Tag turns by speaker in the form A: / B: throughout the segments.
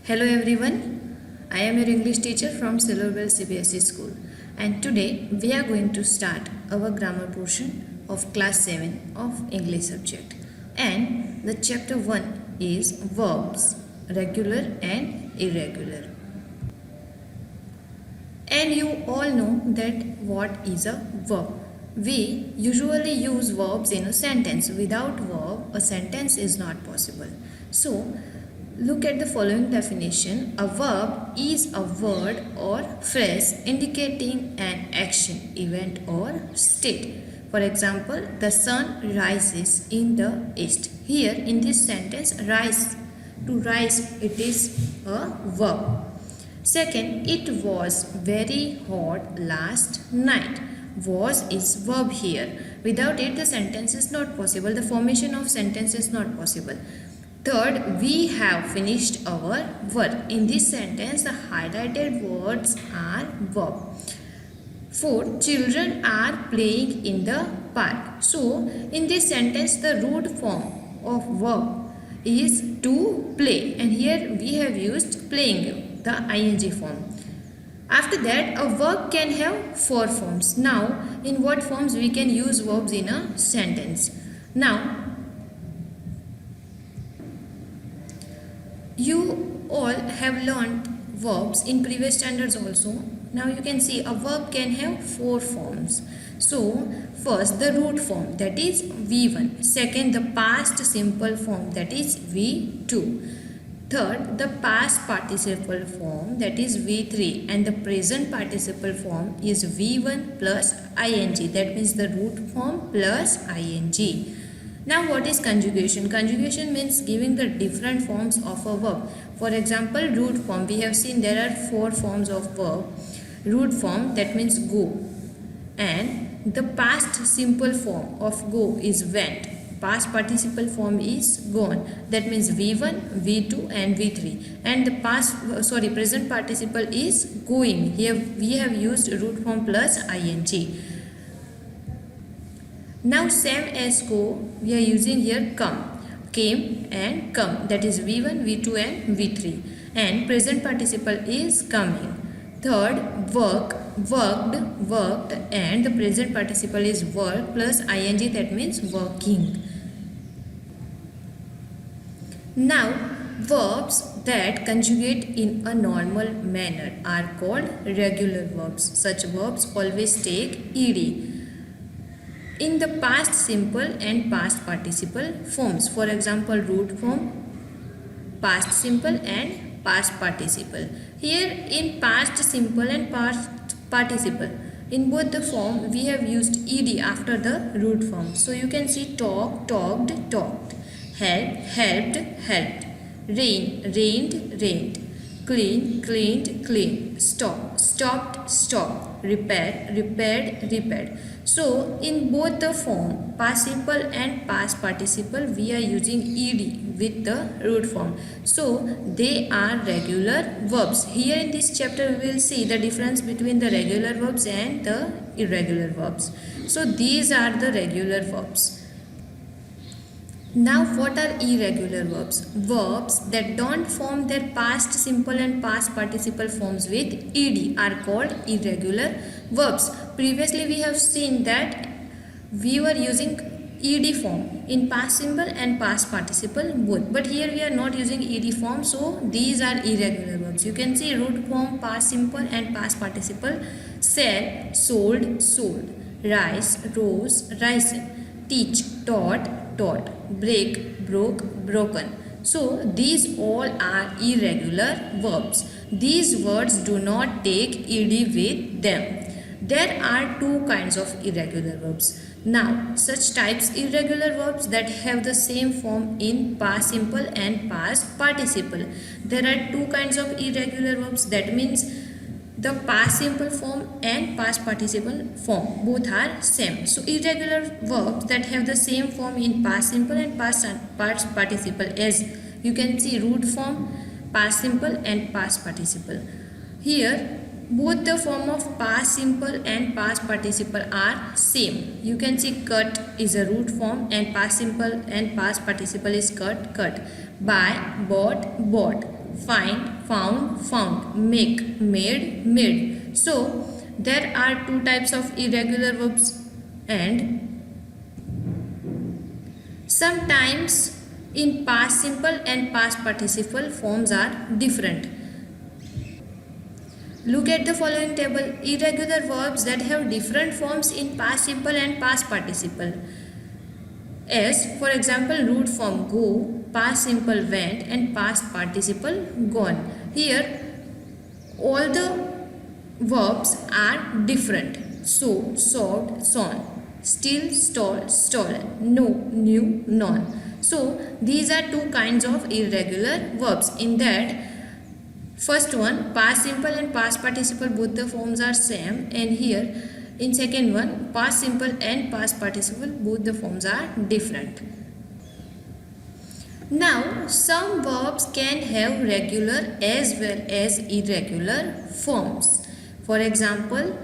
A: Hello everyone, I am your English teacher from Silverwell CBSE school and today we are going to start our grammar portion of class 7 of English subject and the chapter 1 is verbs, regular and irregular. And you all know that what is a verb. We usually use verbs in a sentence. Without verb, a sentence is not possible. So, look at the following definition. A verb is a word or phrase indicating an action, event or state. For example, the sun rises in the east. Here in this sentence, rise, to rise, it is a verb. Second, it was very hot last night. Was is verb here. Without it, the sentence is not possible. The formation of sentence is not possible. Third, we have finished our work. In this sentence, the highlighted words are verb. Fourth, children are playing in the park. So, in this sentence, the root form of verb is to play. And here we have used playing, the ing form. After that, a verb can have four forms. Now, in what forms we can use verbs in a sentence? Now, you all have learnt verbs in previous standards also. Now you can see a verb can have four forms. So, first the root form, that is V1. Second, the past simple form, that is V2. Third, the past participle form, that is V3, and the present participle form is V1 plus ing, that means the root form plus ing. Now what is conjugation? Conjugation means giving the different forms of a verb. For example, root form, we have seen there are four forms of verb. Root form, that means go, and the past simple form of go is went. Past participle form is gone, that means V1, V2 and V3, and the present participle is going. Here we have used root form plus ing. Now same as go, we are using here come, came and come, that is V1, V2 and V3, and present participle is coming. Third, work, worked, worked, and the present participle is work plus ing, that means working. Now, verbs that conjugate in a normal manner are called regular verbs. Such verbs always take ed in the past simple and past participle forms. For example, root form, past simple and past participle. Here in past simple and past participle, in both the form we have used ed after the root form. So you can see talk, talked, talked, help, helped, helped, rain, rained, rained, clean, cleaned, cleaned, stop, stopped, stopped, repair, repaired, repaired. So in both the form past simple and past participle we are using ed with the root form. So they are regular verbs. Here in this chapter we will see the difference between the regular verbs and the irregular verbs. So these are the regular verbs. Now what are irregular verbs? Verbs that don't form their past simple and past participle forms with ed are called irregular verbs. Previously we have seen that we were using ed form in past simple and past participle both, but here we are not using ed form, so these are irregular verbs. You can see root form, past simple and past participle: sell, sold, sold, rise, rose, risen, teach, taught, taught, break, broke, broken. So these all are irregular verbs. These words do not take ed with them. There are two kinds of irregular verbs. Now, such types irregular verbs that have the same form in past simple and past participle. There are two kinds of irregular verbs, that means the past simple form and past participle form, both are same. So irregular verbs that have the same form in past simple and past participle, as you can see root form, past simple and past participle. Here both the form of past simple and past participle are same. You can see cut is a root form and past simple and past participle is cut, cut. Buy, bought, bought. find, found, found, make, made, made. So there are two types of irregular verbs, and sometimes in past simple and past participle forms are different. Look at the following table. Irregular verbs that have different forms in past simple and past participle. As for example, root form go, past simple went, and past participle gone. Here all the verbs are different. So, sowed, sown, still, stole, stolen, no, knew, known. So these are two kinds of irregular verbs. In that first one, past simple and past participle, both the forms are same, and here in second one, past simple and past participle, both the forms are different. Now some verbs can have regular as well as irregular forms. For example,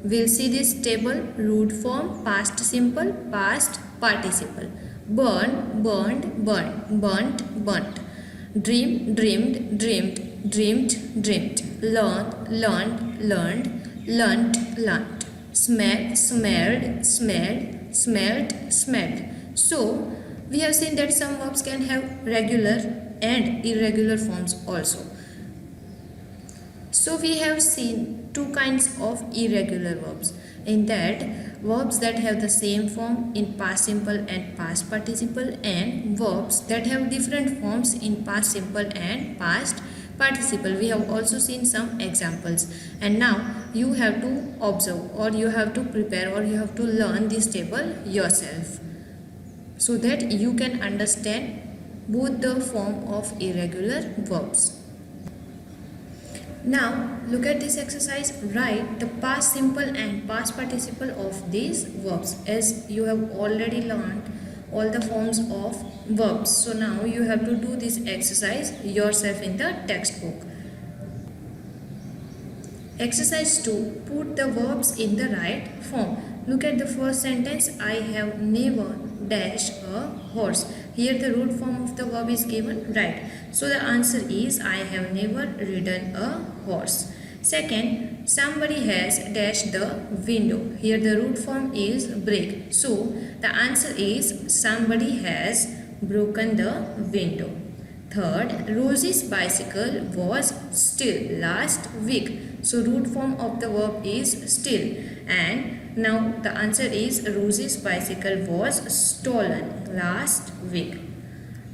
A: we'll see this table: root form, past simple, past participle. Burn, burned, burnt, burnt, burnt. Dream, dreamed, dreamed, dreamed, dreamed. Learn, learned, learned, learnt, learnt. Smell, smelled, smelled, smelled, smelled. So we have seen that some verbs can have regular and irregular forms also. So we have seen two kinds of irregular verbs. In that, verbs that have the same form in past simple and past participle, and verbs that have different forms in past simple and past participle. We have also seen some examples, and now you have to observe, or you have to prepare, or you have to learn this table yourself so that you can understand both the form of irregular verbs. Now look at this exercise. Write the past simple and past participle of these verbs. As you have already learned all the forms of verbs, so now you have to do this exercise yourself in the textbook. Exercise 2. Put the verbs in the right form. Look at the first sentence. I have never dash a horse. Here the root form of the verb is given, right? So the answer is I have never ridden a horse. Second, somebody has dashed the window. Here the root form is break. So the answer is somebody has broken the window. Third, Rosie's bicycle was still last week. So root form of the verb is still, and now the answer is Rosie's bicycle was stolen last week.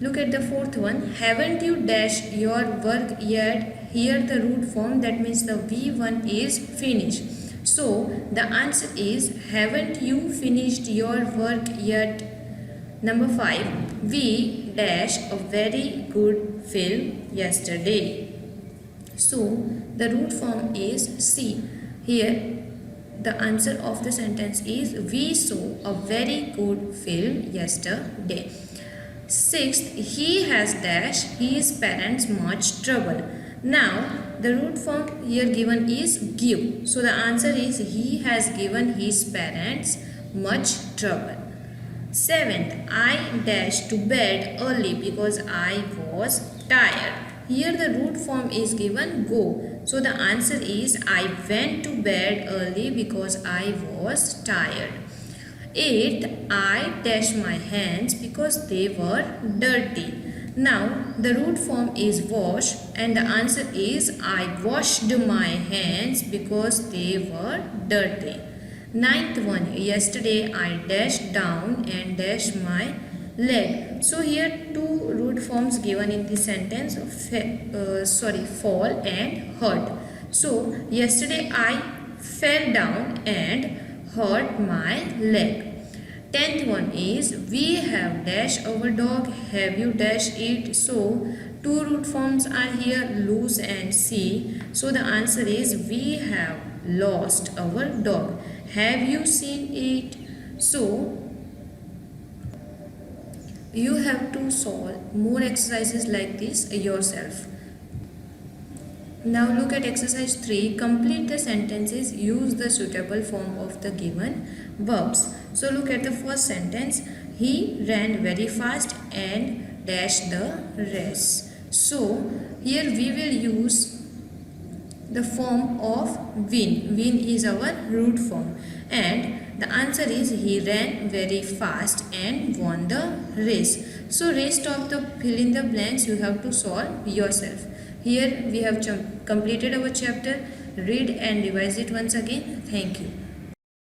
A: Look at the fourth one. Haven't you dashed your work yet? Here the root form, that means the V1 is finished. So the answer is haven't you finished your work yet? Number 5. We dashed a very good film yesterday. So the root form is C. Here the answer of the sentence is we saw a very good film yesterday. Sixth, he has dashed his parents much trouble. Now the root form here given is give. So the answer is he has given his parents much trouble. Seventh, I dashed to bed early because I was tired. Here the root form is given go. So the answer is I went to bed early because I was tired. 8. I dashed my hands because they were dirty. Now the root form is wash, and the answer is I washed my hands because they were dirty. Ninth one, yesterday I dashed down and dashed my leg. So here two root forms given in the sentence, fall and hurt. So yesterday I fell down and hurt my leg. 10th one is we have dashed our dog. Have you dashed it? So two root forms are here, lose and see. So the answer is we have lost our dog. Have you seen it? So you have to solve more exercises like this yourself. Now look at exercise 3. Complete the sentences. Use the suitable form of the given verbs. So look at the first sentence. He ran very fast and dashed the race. So here we will use the form of win. Win is our root form, and the answer is he ran very fast and won the race. So rest of the fill in the blanks you have to solve yourself. Here we have completed our chapter. Read and revise it once again. Thank you.